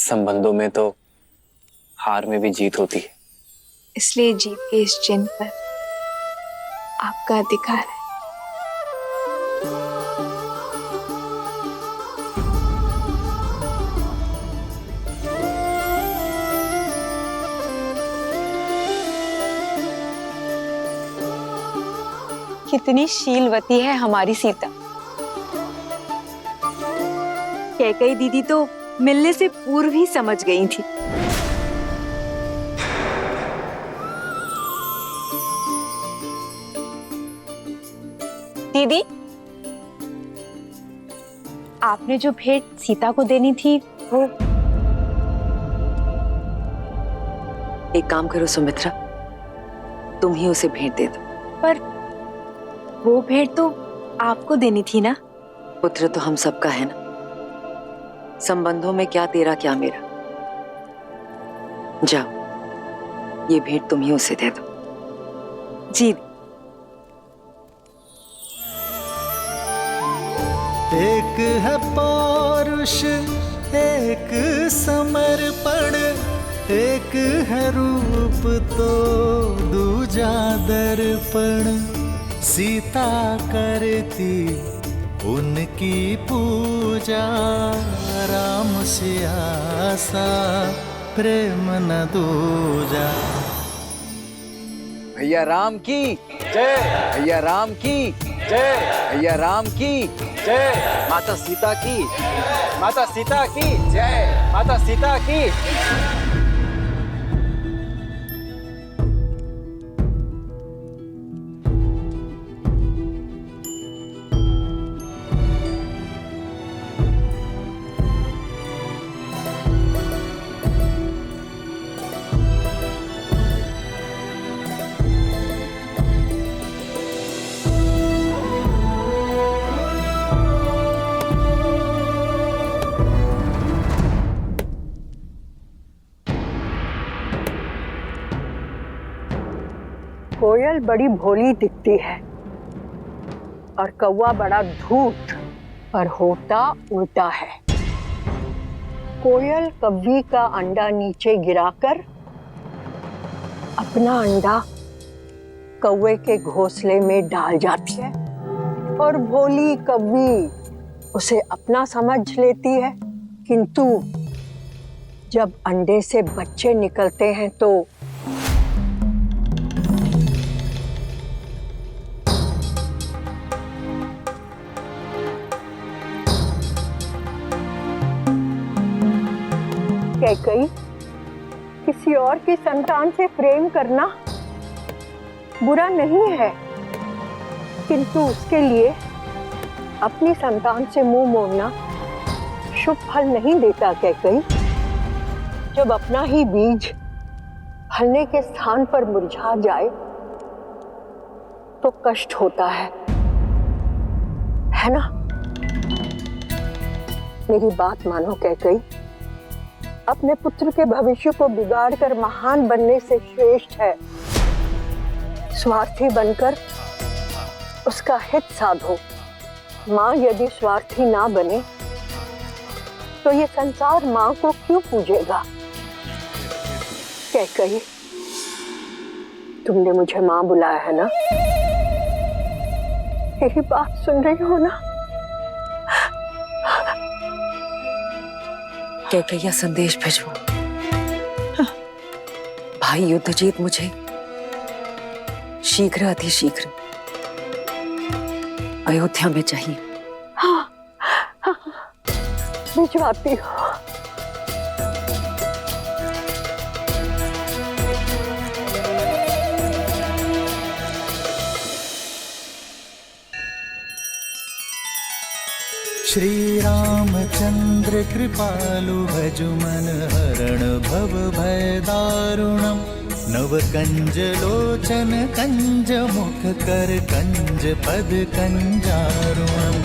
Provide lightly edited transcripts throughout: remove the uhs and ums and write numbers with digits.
संबंधों में तो हार में भी जीत होती है। इसलिए जीत के इस चिन्ह पर आपका अधिकार है। कितनी शीलवती है हमारी सीता। कैकेयी दीदी तो मिलने से पूर्व ही समझ गई थी। दीदी, आपने जो भेंट सीता को देनी थी वो। एक काम करो सुमित्रा, तुम ही उसे भेंट दे दो। पर वो भेंट तो आपको देनी थी ना। पुत्र तो हम सबका है ना, संबंधों में क्या तेरा क्या मेरा। जाओ, ये भेंट तुम ही उसे दे दो। जी। एक है पौरुष, एक समर्पण, एक है रूप तो दूजा दर्पण। सीता करती उनकी पूजा, राम से आसा प्रेम न दूजा। भैया राम की जय, भैया राम की जय, भैया राम की जय, माता सीता की, माता सीता की जय, माता सीता की। कोयल बड़ी भोली दिखती है और कौवा बड़ा धूर्त, पर होता उल्टा है। कोयल कव्वी का अंडा नीचे गिराकर अपना अंडा कौवे के घोंसले में डाल जाती है और भोली कव्वी उसे अपना समझ लेती है, किंतु जब अंडे से बच्चे निकलते हैं तो कैकेयी, किसी और की संतान से प्रेम करना बुरा नहीं है, किंतु उसके लिए अपनी संतान से मुंह मोड़ना शुभ फल नहीं देता। कैकेयी, जब अपना ही बीज फलने के स्थान पर मुरझा जाए तो कष्ट होता है ना? मेरी बात मानो कैकेयी, अपने पुत्र के भविष्य को बिगाड़कर महान बनने से श्रेष्ठ है स्वार्थी बनकर उसका हित साधो। माँ यदि स्वार्थी ना बने तो ये संसार माँ को क्यों पूजेगा? कैकेयी, तुमने मुझे माँ बुलाया है ना? यही बात सुन रही हो ना? कैकेयी, संदेश भिजवो। भाई युद्धजीत मुझे शीघ्र अतिशीघ्र अयोध्या में चाहिए। हाँ, भिजवाती हूँ। श्री रामचंद्र कृपालु भजुमन हरण भव भय दारुणम। नव कंज लोचन कंज मुख कर कंज पद कंजारुणम।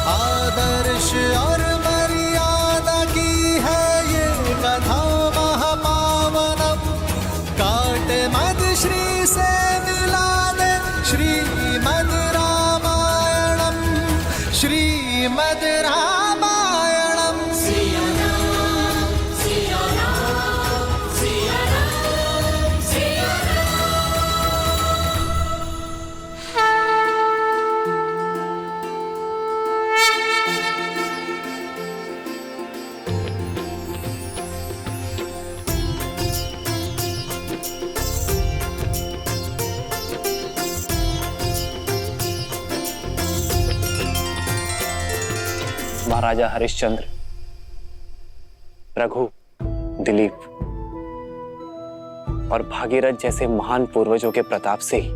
आदर्श और मर्यादा की है ये कथा महापावनम। काट मद श्री से मिला दे श्रीमद रामायणम। श्रीमद् रामायणम् महाराजा हरिश्चंद्र, रघु, दिलीप और भागीरथ जैसे महान पूर्वजों के प्रताप से ही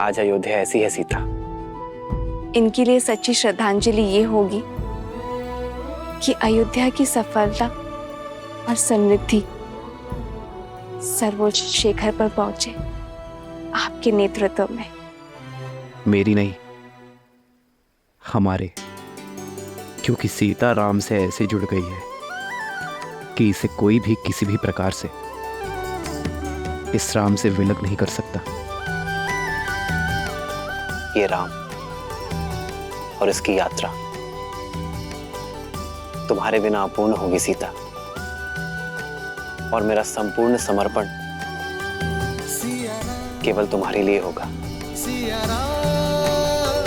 आज अयोध्या ऐसी है सीता। इनके लिए सच्ची श्रद्धांजलि ये होगी कि अयोध्या की सफलता और समृद्धि सर्वोच्च शिखर पर पहुंचे आपके नेतृत्व में। मेरी नहीं, हमारे, क्योंकि सीता राम से ऐसे जुड़ गई है कि इसे कोई भी किसी भी प्रकार से इस राम से विलग नहीं कर सकता। ये राम और इसकी यात्रा तुम्हारे बिना अपूर्ण होगी सीता, और मेरा संपूर्ण समर्पण केवल तुम्हारे लिए होगा। सिया राम,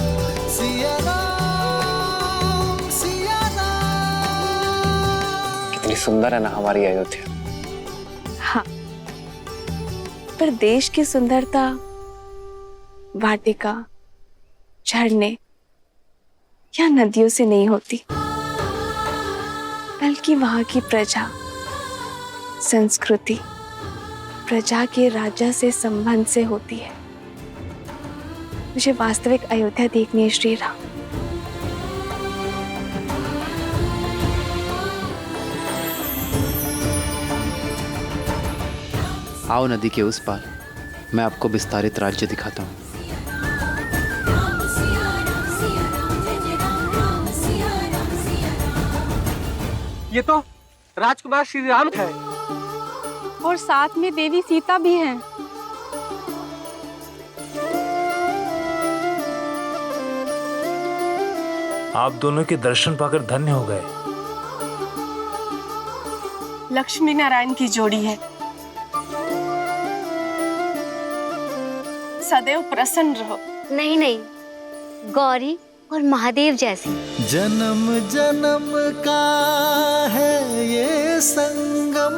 सिया राम, सिया राम। कितनी सुंदर है ना हमारी अयोध्या। हाँ, पर देश की सुंदरता वाटिका, झरने या नदियों से नहीं होती, बल्कि वहां की प्रजा, संस्कृति, प्रजा के राजा से संबंध से होती है। मुझे वास्तविक अयोध्या देखनी है श्री राम। आओ नदी के उस पार, मैं आपको विस्तारित राज्य दिखाता हूँ। ये तो राजकुमार श्री राम है और साथ में देवी सीता भी हैं। आप दोनों के दर्शन पाकर धन्य हो गए। लक्ष्मी नारायण की जोड़ी है। सदैव प्रसन्न रहो। नहीं नहीं, गौरी और महादेव जैसी। जन्म जन्म का है ये संगम,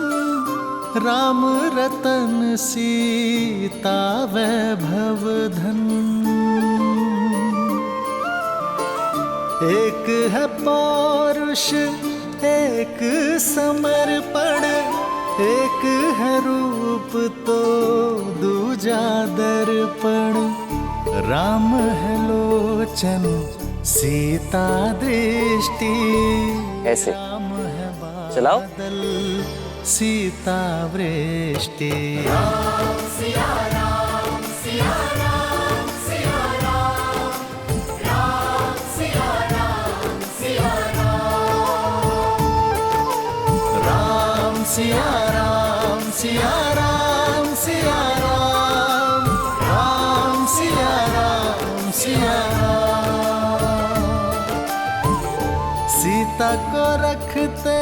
राम रतन सीता वैभव धन। एक है पौरुष, एक समर्पण, एक है रूप तो दूजा दर्पण। राम है लोचन, सीता दृष्टि, ऐसे राम है चलाओ। बादल, सीता वृष्टि। सिया राम, सिया राम, सिया राम, राम सिया राम, सिया राम। सीता को रखते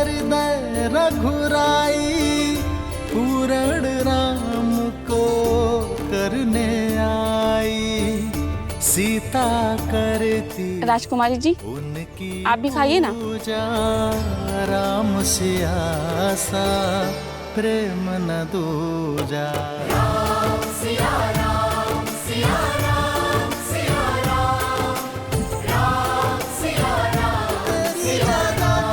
हृदय रघुराई, पूर्ण राम को करने आई। सीता करती राजकुमारी जी, उनकी आप भी खाइए ना। पूजा, राम से आसा प्रेम न दूजा। राम सिया राम, सिया राम, सिया राम, राम सिया राम, सिया राम,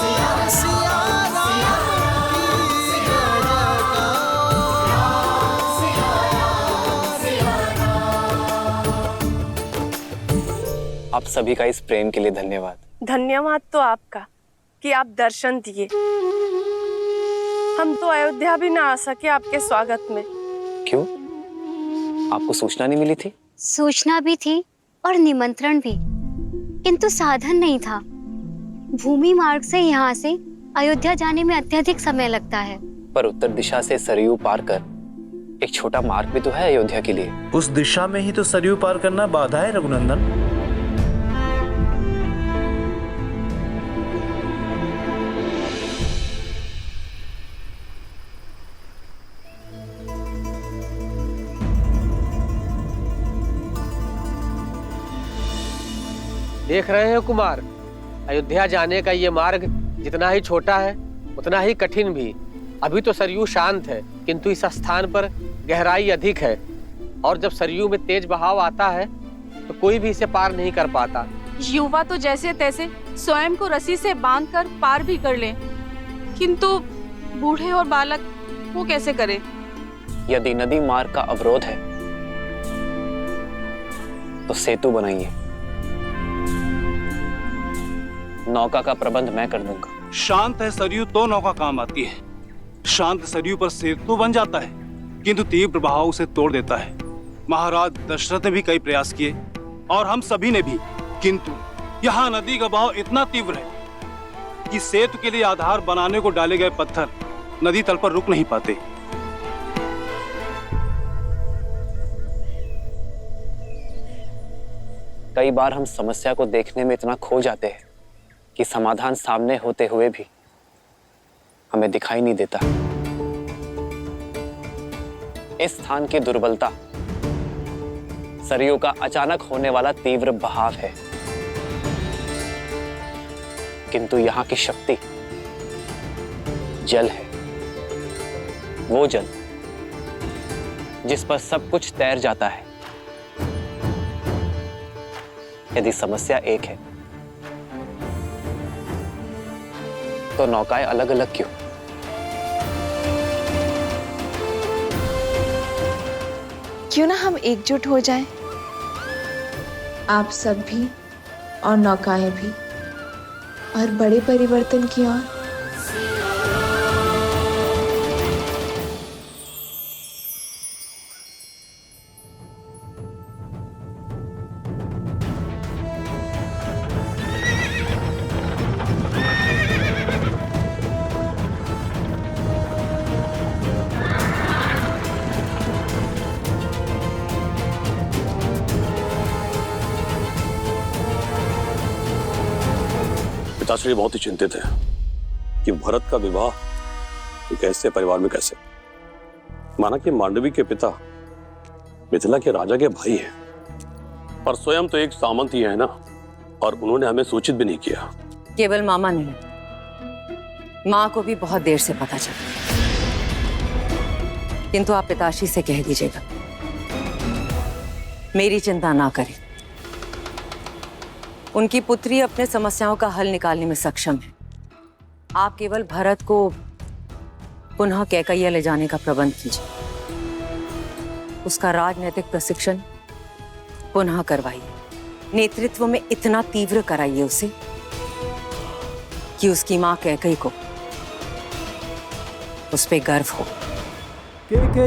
सिया सिया राम की जय जयकार, सिया राम। आप सभी का इस प्रेम के लिए धन्यवाद। धन्यवाद तो आपका कि आप दर्शन दिए। हम तो अयोध्या भी ना आ सके आपके स्वागत में। क्यों? आपको सूचना नहीं मिली थी? सूचना भी थी और निमंत्रण भी, किंतु साधन नहीं था। भूमि मार्ग से यहाँ से अयोध्या जाने में अत्यधिक समय लगता है। पर उत्तर दिशा से सरयू पार कर एक छोटा मार्ग भी तो है अयोध्या के लिए। उस दिशा में ही तो सरयू पार करना बाधा है रघुनंदन। देख रहे हैं कुमार, अयोध्या जाने का ये मार्ग जितना ही छोटा है उतना ही कठिन भी। अभी तो सरयू शांत है, किंतु इस स्थान पर गहराई अधिक है, और जब सरयू में तेज बहाव आता है तो कोई भी इसे पार नहीं कर पाता। युवा तो जैसे तैसे स्वयं को रस्सी से बांधकर पार भी कर लें, किंतु बूढ़े और बालक वो कैसे करें? यदि नदी मार्ग का अवरोध है तो सेतु बनाइए। नौका का प्रबंध मैं कर दूंगा। शांत है सरयू तो नौका काम आती है। शांत सरयू पर सेतु बन जाता है, किंतु तीव्र बहाव उसे तोड़ देता है। महाराज दशरथ ने भी कई प्रयास किए और हम सभी ने भी, किंतु यहाँ नदी का बहाव इतना तीव्र है कि सेतु के लिए आधार बनाने को डाले गए पत्थर नदी तल पर रुक नहीं पाते। कई बार हम समस्या को देखने में इतना खो जाते हैं कि समाधान सामने होते हुए भी हमें दिखाई नहीं देता। इस स्थान की दुर्बलता सरयू का अचानक होने वाला तीव्र बहाव है, किंतु यहां की शक्ति जल है। वो जल जिस पर सब कुछ तैर जाता है। यदि समस्या एक है तो नौकाएं अलग अलग क्यों? क्यों ना हम एकजुट हो जाएं? आप सब भी और नौकाएं भी, और बड़े परिवर्तन की ओर। पिताश्री बहुत ही चिंतित है कि भरत का विवाह एक ऐसे परिवार में कैसे। माना कि मांडवी के पिता मिथिला के राजा के भाई हैं, पर स्वयं तो एक सामंत ही है ना, और उन्होंने हमें सूचित भी नहीं किया। केवल मामा नहीं, माँ को भी बहुत देर से पता चला, किंतु आप पिताश्री से कह दीजिएगा मेरी चिंता ना करें। उनकी पुत्री अपने समस्याओं का हल निकालने में सक्षम है। आप केवल भरत को पुनः कैकैया ले जाने का प्रबंध कीजिए। उसका राजनीतिक प्रशिक्षण पुनः करवाइए। नेतृत्व में इतना तीव्र कराइए उसे कि उसकी मां कैकई को उस पे गर्व हो।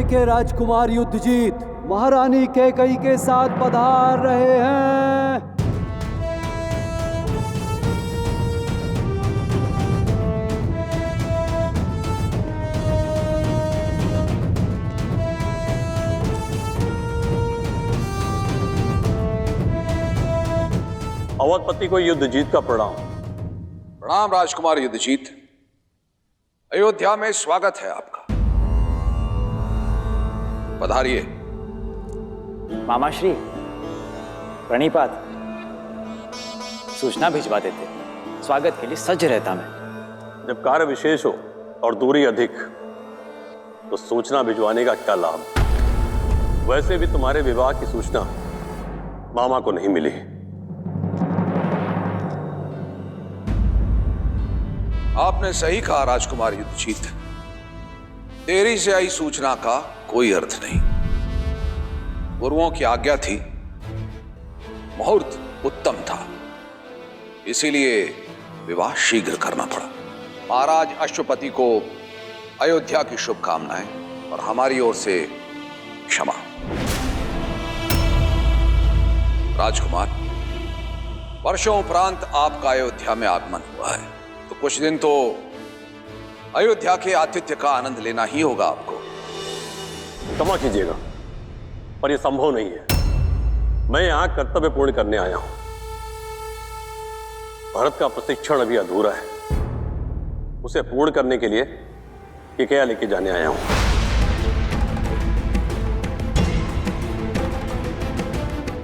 के राजकुमार युद्धजीत महारानी कैकई के साथ पधार रहे हैं। अवधपति को युद्धजीत का प्रणाम। प्रणाम राजकुमार युद्धजीत। अयोध्या में स्वागत है आपका, पधारिए। मामाश्री प्रणिपात। सूचना भिजवा देते, स्वागत के लिए सज्ज रहता मैं। जब कार्य विशेष हो और दूरी अधिक तो सूचना भिजवाने का क्या लाभ। वैसे भी तुम्हारे विवाह की सूचना मामा को नहीं मिली। आपने सही कहा राजकुमार युद्धजीत, देरी से आई सूचना का कोई अर्थ नहीं। गुरुओं की आज्ञा थी, मुहूर्त उत्तम था, इसीलिए विवाह शीघ्र करना पड़ा। महाराज अश्वपति को अयोध्या की शुभकामनाएं और हमारी ओर से क्षमा। राजकुमार, वर्षों उपरांत आपका अयोध्या में आगमन हुआ है, तो कुछ दिन तो अयोध्या के आतिथ्य का आनंद लेना ही होगा आपको। क्षमा कीजिएगा, पर यह संभव नहीं है। मैं यहां कर्तव्य पूर्ण करने आया हूं। भरत का प्रशिक्षण अभी अधूरा है, उसे पूर्ण करने के लिए केकैया लेके जाने आया हूं।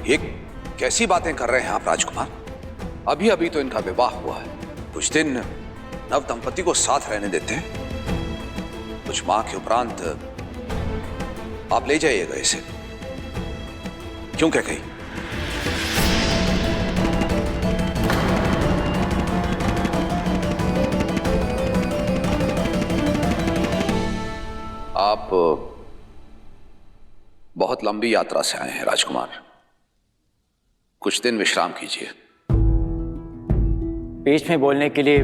ये कैसी बातें कर रहे हैं आप राजकुमार? अभी अभी तो इनका विवाह हुआ है। कुछ दिन नव दंपति को साथ रहने देते हैं। कुछ माह के उपरांत आप ले जाइएगा इसे। क्यों कैकेयी? आप बहुत लंबी यात्रा से आए हैं राजकुमार, कुछ दिन विश्राम कीजिए। बीच में बोलने के लिए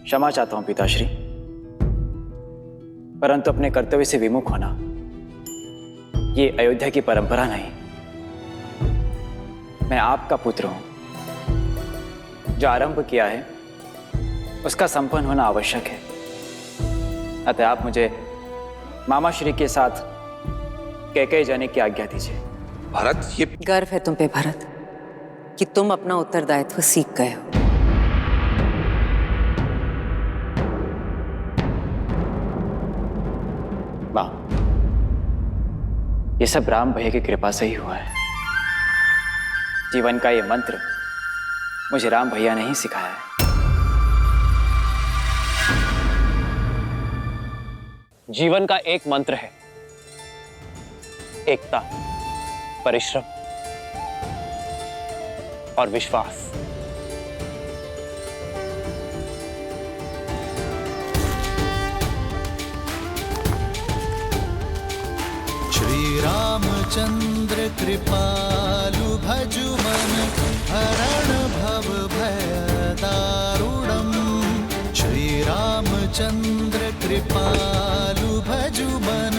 क्षमा चाहता हूं पिताश्री, परंतु अपने कर्तव्य से विमुख होना ये अयोध्या की परंपरा नहीं। मैं आपका पुत्र हूं, जो आरंभ किया है उसका संपन्न होना आवश्यक है। अतः आप मुझे मामा श्री के साथ कैकेयी जाने की आज्ञा दीजिए। भरत, ये गर्व है तुम पे भरत कि तुम अपना उत्तरदायित्व सीख गए हो। मां, ये सब राम भैया की कृपा से ही हुआ है। जीवन का ये मंत्र मुझे राम भैया ने ही सिखाया है। जीवन का एक मंत्र है, एकता, परिश्रम और विश्वास। श्री रामचंद्र कृपालु भजु मन हरण भव भय दारुणम्। श्री रामचंद्र कृपालु भजु मन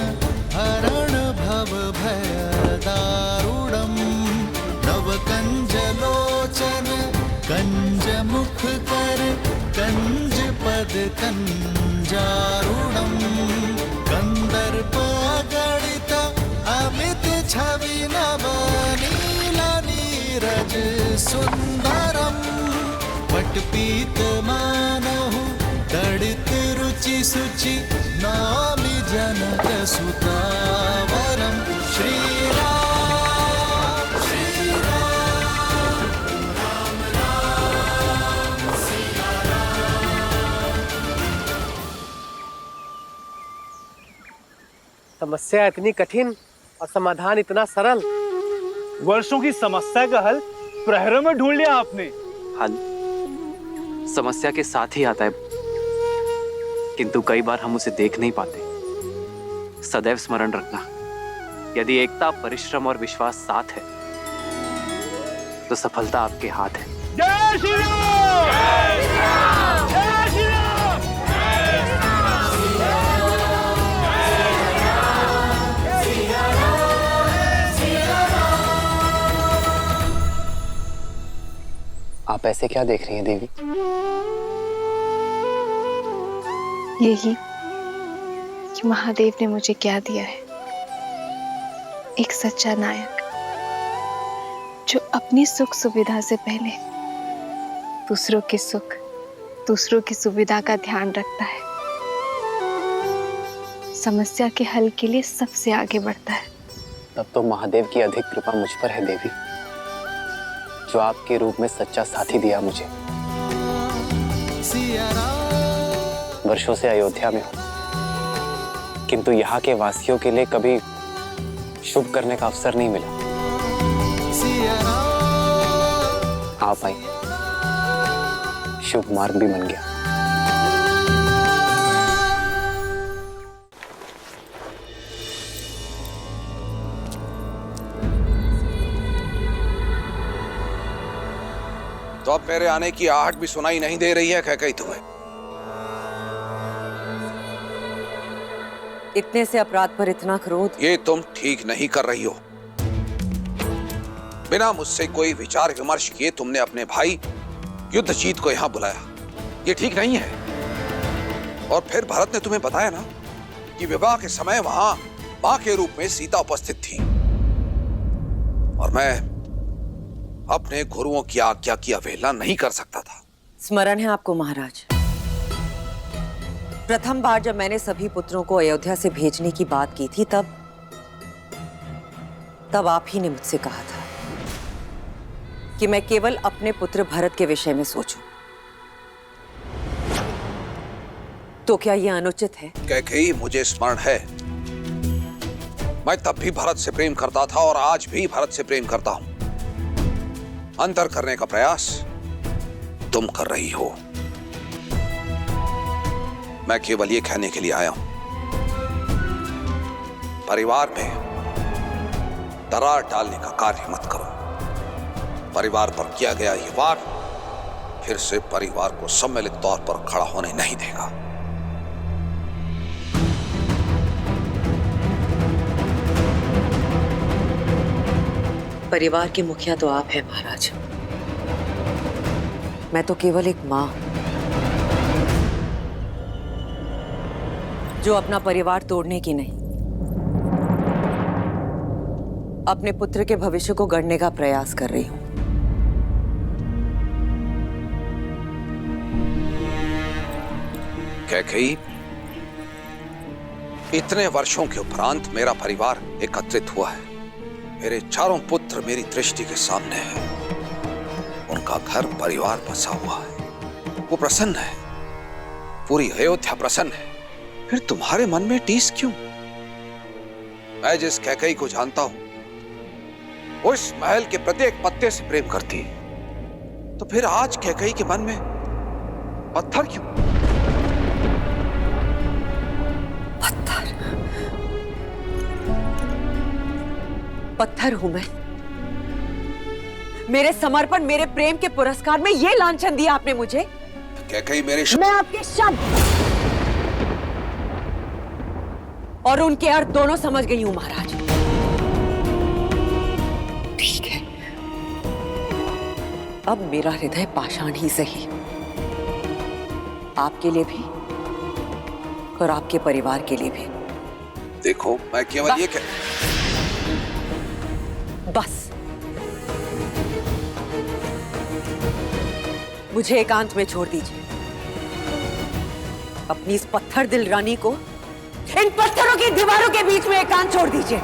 हरण भव भय दारुणम्। नव कंज लोचन कंज मुख कर कंज पद कंजारुणम्। कंदर्प गणित अमित छवि नव नील नीरज सुंदरम्। पटपीत मानहु दड़ित रुचि सुचि नामि जनक सुतावरम्। श्री राम श्री राम राम राम सिया राम। समस्या इतनी कठिन और समाधान इतना सरल। वर्षों की समस्या का हल प्रहरों में ढूंढ लिया आपने। हल समस्या के साथ ही आता है, किंतु कई बार हम उसे देख नहीं पाते। सदैव स्मरण रखना, यदि एकता, परिश्रम और विश्वास साथ है तो सफलता आपके हाथ है। जय श्री राम! जय श्री राम! जय श्री राम! आप ऐसे क्या देख रही हैं देवी? यही कि महादेव ने मुझे क्या दिया है, एक सच्चा नायक जो अपनी सुख सुविधा से पहले दूसरों के सुख, दूसरों की सुविधा का ध्यान रखता है, समस्या के हल के लिए सबसे आगे बढ़ता है। तब तो महादेव की अधिक कृपा मुझ पर है देवी, जो आपके रूप में सच्चा साथी दिया मुझे। वर्षों से अयोध्या में हूं, किंतु यहाँ के वासियों के लिए कभी शुभ करने का अवसर नहीं मिला। आप आई, शुभ मार्ग भी बन गया। तो अब मेरे आने की आहट भी सुनाई नहीं दे रही है कैकेयी तुम्हें? इतने से अपराध पर इतना क्रोध? ये तुम ठीक नहीं कर रही हो। बिना मुझसे कोई विचार विमर्श किए तुमने अपने भाई युद्धजीत को यहां बुलाया। ये ठीक नहीं है। और फिर भरत ने तुम्हें बताया ना कि विवाह के समय वहां मां के रूप में सीता उपस्थित थी और मैं अपने गुरुओं की आज्ञा की अवहेलना नहीं कर सकता था। स्मरण है आपको महाराज, प्रथम बार जब मैंने सभी पुत्रों को अयोध्या से भेजने की बात की थी तब आप ही ने मुझसे कहा था कि मैं केवल अपने पुत्र भरत के विषय में सोचूं। तो क्या यह अनुचित है? कैकेयी, मुझे स्मरण है मैं तब भी भरत से प्रेम करता था और आज भी भरत से प्रेम करता हूं। अंतर करने का प्रयास तुम कर रही हो। मैं केवल ये कहने के लिए आया हूं, परिवार में दरार डालने का कार्य मत करो। परिवार पर किया गया ये वार फिर से परिवार को सम्मिलित तौर पर खड़ा होने नहीं देगा। परिवार के मुखिया तो आप हैं महाराज, मैं तो केवल एक मां जो अपना परिवार तोड़ने की नहीं, अपने पुत्र के भविष्य को गढ़ने का प्रयास कर रही हूं। कैकेयी, इतने वर्षों के उपरांत मेरा परिवार एकत्रित हुआ है। मेरे चारों पुत्र मेरी दृष्टि के सामने हैं। उनका घर परिवार बसा हुआ है, वो प्रसन्न है, पूरी अयोध्या प्रसन्न है। फिर तुम्हारे मन में टीस क्यों? मैं जिस कैकेयी को जानता हूं वो इस महल के प्रत्येक पत्ते से प्रेम करती है, तो फिर आज कैकेयी के मन में पत्थर क्यों? पत्थर हूं मैं? मेरे समर्पण, मेरे प्रेम के पुरस्कार में ये लांछन दिया आपने मुझे? कैकेयी, मेरे मैं आपके शब्द और उनके अर्थ दोनों समझ गई हूं महाराज। ठीक है, अब मेरा हृदय पाषाण ही सही, आपके लिए भी और आपके परिवार के लिए भी। देखो, मैं केवल ये बस मुझे एकांत में छोड़ दीजिए। अपनी इस पत्थर दिल रानी को इन पत्थरों की दीवारों के बीच में एकांत छोड़ दीजिए।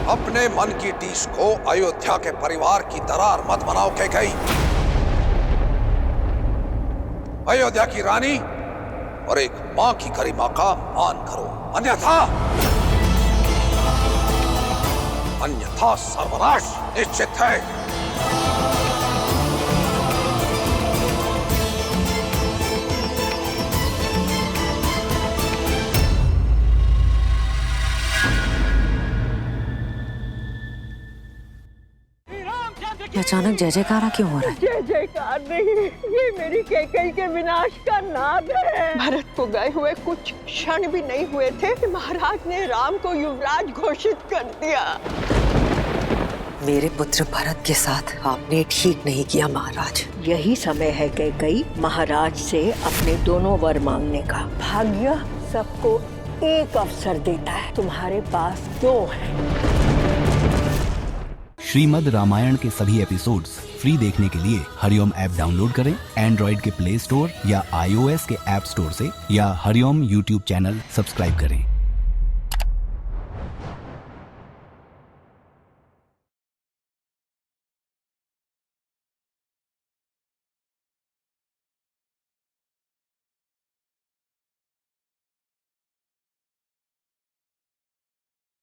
अपने मन की टीस को अयोध्या के परिवार की दरार मत बनाओ कैकेयी। अयोध्या की रानी और एक मां की गरिमा का मान करो, अन्यथा सर्वनाश निश्चित है। अचानक जय जयकारा क्यों हो रहा है? जय जयकार नहीं, ये मेरी कैकेयी के विनाश का नाद है। भरत को गए हुए कुछ क्षण भी नहीं हुए थे कि महाराज ने राम को युवराज घोषित कर दिया। मेरे पुत्र भरत के साथ आपने ठीक नहीं किया महाराज। यही समय है कैकेयी महाराज से अपने दोनों वर मांगने का। भाग्य सबको एक अवसर देता है, तुम्हारे पास दो है। श्रीमद् रामायण के सभी एपिसोड्स फ्री देखने के लिए हरिओम ऐप डाउनलोड करें एंड्रॉइड के प्ले स्टोर या iOS के ऐप स्टोर से, या हरिओम यूट्यूब चैनल सब्सक्राइब करें।